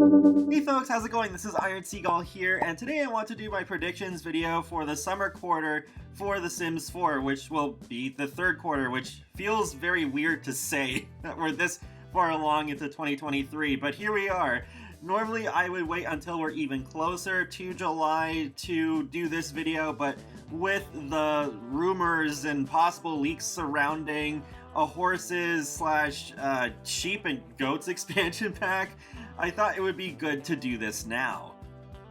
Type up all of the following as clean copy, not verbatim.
Hey folks, how's it going? This is Iron Seagull here, and today I want to do my predictions video for the summer quarter for The Sims 4, which will be the third quarter, which feels very weird to say that we're this far along into 2023, but here we are. Normally I would wait until we're even closer to July to do this video, but with the rumors and possible leaks surrounding a horses slash sheep and goats expansion pack, I thought it would be good to do this now.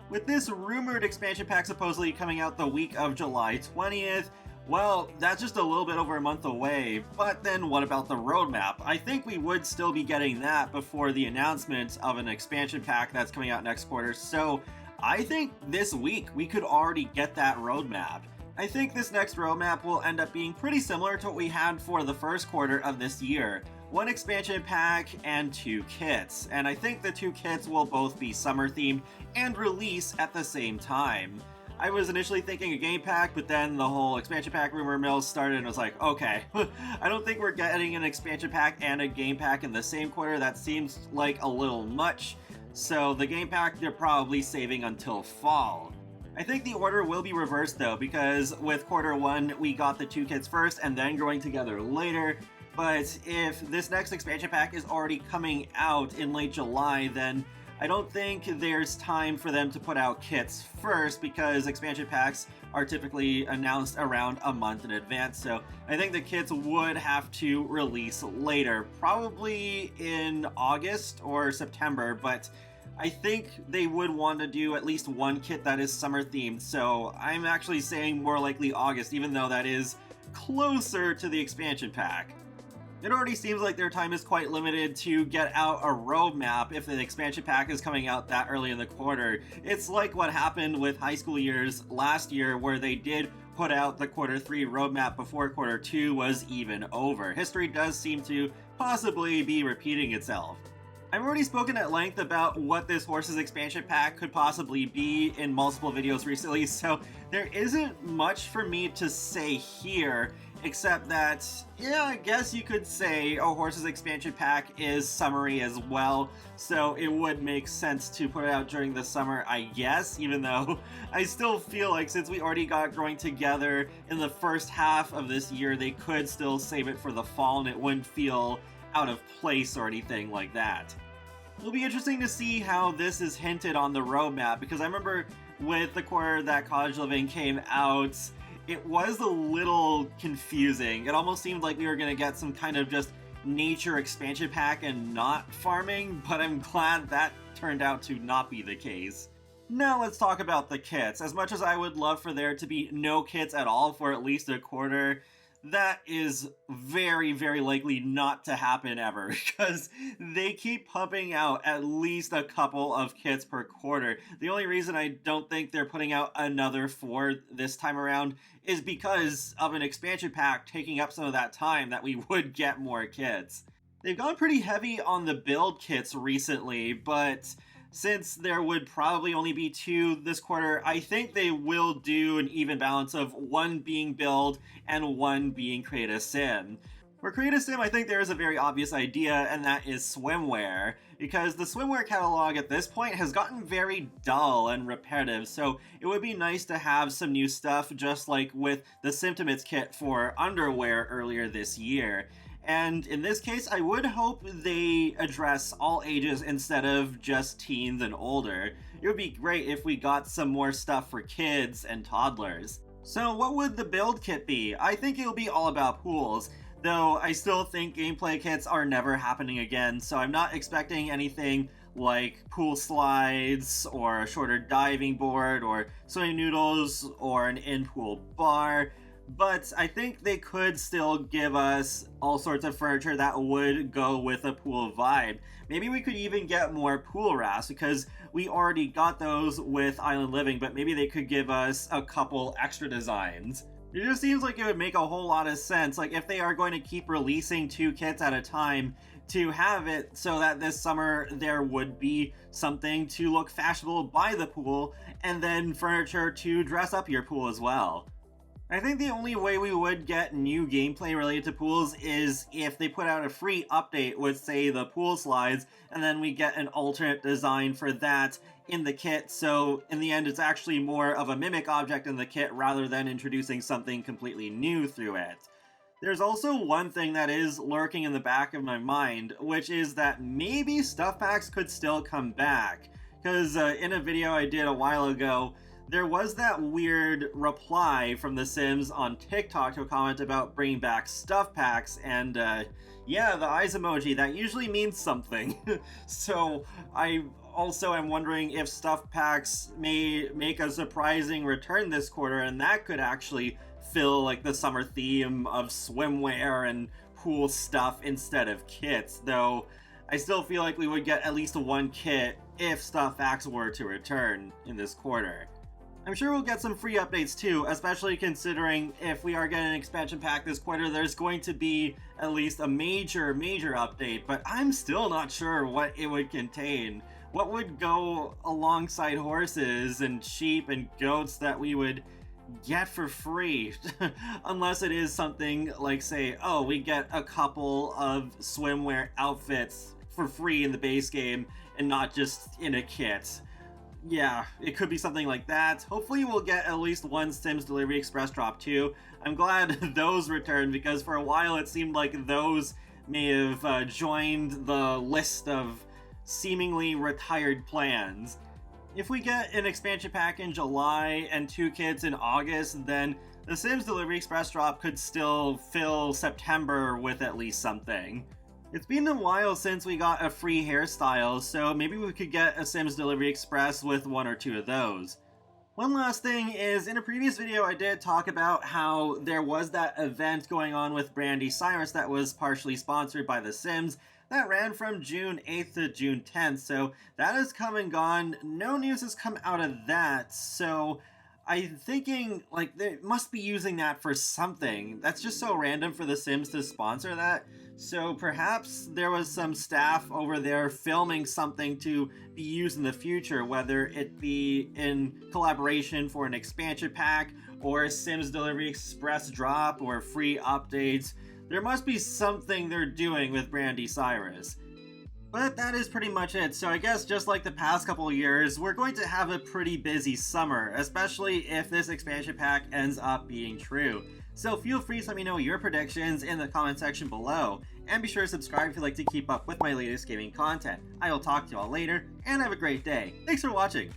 With this rumored expansion pack supposedly coming out the week of July 20th, well, that's just a little bit over a month away, but then what about the roadmap? I think we would still be getting that before the announcement of an expansion pack that's coming out next quarter, so I think this week we could already get that roadmap. I think this next roadmap will end up being pretty similar to what we had for the first quarter of this year. One expansion pack and 2 kits, and I think the 2 kits will both be summer themed and release at the same time. I was initially thinking a game pack, but then the whole expansion pack rumor mill started and was like, okay, I don't think we're getting an expansion pack and a game pack in the same quarter. That seems like a little much, so the game pack they're probably saving until fall. I think the order will be reversed though, because with quarter 1 we got the 2 kits first and then growing together later, but if this next expansion pack is already coming out in late July, then I don't think there's time for them to put out kits first, because expansion packs are typically announced around a month in advance, so I think the kits would have to release later, probably in August or September, but I think they would want to do at least one kit that is summer themed, so I'm actually saying more likely August, even though that is closer to the expansion pack. It already seems like their time is quite limited to get out a roadmap if the expansion pack is coming out that early in the quarter. It's like what happened with high school years last year, where they did put out the quarter 3 roadmap before quarter 2 was even over. History does seem to possibly be repeating itself. I've already spoken at length about what this Horses expansion pack could possibly be in multiple videos recently, so there isn't much for me to say here, except that, yeah, I guess you could say a Horses expansion pack is summery as well, so it would make sense to put it out during the summer, I guess, even though I still feel like since we already got growing together in the first half of this year, they could still save it for the fall and it wouldn't feel out of place or anything like that. It'll be interesting to see how this is hinted on the roadmap, because I remember with the quarter that Cottage Living came out, it was a little confusing. It almost seemed like we were going to get some kind of just nature expansion pack and not farming, but I'm glad that turned out to not be the case. Now let's talk about the kits. As much as I would love for there to be no kits at all for at least a quarter, that is very, very likely not to happen ever, because they keep pumping out at least a couple of kits per quarter. The only reason I don't think they're putting out another 4 this time around is because of an expansion pack taking up some of that time that we would get more kits. They've gone pretty heavy on the build kits recently, but since there would probably only be 2 this quarter, I think they will do an even balance of 1 being build and 1 being create a sim. For create a sim, I think there is a very obvious idea, and that is swimwear, because the swimwear catalog at this point has gotten very dull and repetitive, so it would be nice to have some new stuff, just like with the Symptomates kit for underwear earlier this year. And in this case, I would hope they address all ages instead of just teens and older. It would be great if we got some more stuff for kids and toddlers. So what would the build kit be? I think it'll be all about pools, though I still think gameplay kits are never happening again, so I'm not expecting anything like pool slides or a shorter diving board or swimming noodles or an in-pool bar. But I think they could still give us all sorts of furniture that would go with a pool vibe. Maybe we could even get more pool rafts, because we already got those with Island Living, but maybe they could give us a couple extra designs. It just seems like it would make a whole lot of sense, like if they are going to keep releasing 2 kits at a time, to have it so that this summer there would be something to look fashionable by the pool, and then furniture to dress up your pool as well. I think the only way we would get new gameplay related to pools is if they put out a free update with, say, the pool slides, and then we get an alternate design for that in the kit, so in the end it's actually more of a mimic object in the kit rather than introducing something completely new through it. There's also one thing that is lurking in the back of my mind, which is that maybe stuff packs could still come back. Because in a video I did a while ago, there was that weird reply from The Sims on TikTok to a comment about bringing back stuff packs, and yeah, the eyes emoji, that usually means something. So I also am wondering if stuff packs may make a surprising return this quarter, and that could actually fill like the summer theme of swimwear and pool stuff instead of kits, though I still feel like we would get at least one kit if stuff packs were to return in this quarter. I'm sure we'll get some free updates too, especially considering if we are getting an expansion pack this quarter, there's going to be at least a major update, but I'm still not sure what it would contain. What would go alongside horses and sheep and goats that we would get for free? Unless it is something like, say, oh, we get a couple of swimwear outfits for free in the base game and not just in a kit. Yeah, it could be something like that. Hopefully we'll get at least one Sims Delivery Express drop too. I'm glad those returned, because for a while it seemed like those may have joined the list of seemingly retired plans. If we get an expansion pack in July and 2 kits in August, then the Sims Delivery Express drop could still fill September with at least something. It's been a while since we got a free hairstyle, so maybe we could get a Sims Delivery Express with 1 or 2 of those. One last thing is, in a previous video I did talk about how there was that event going on with Brandy Cyrus that was partially sponsored by The Sims, that ran from June 8th to June 10th, so that has come and gone. No news has come out of that, so I'm thinking, like, they must be using that for something. That's just so random for The Sims to sponsor that. So perhaps there was some staff over there filming something to be used in the future, whether it be in collaboration for an expansion pack, or a Sims Delivery Express drop, or free updates. There must be something they're doing with Brandy Cyrus. But that is pretty much it, so I guess just like the past couple of years, we're going to have a pretty busy summer, especially if this expansion pack ends up being true. So feel free to let me know your predictions in the comment section below, and be sure to subscribe if you'd like to keep up with my latest gaming content. I will talk to you all later, and have a great day. Thanks for watching!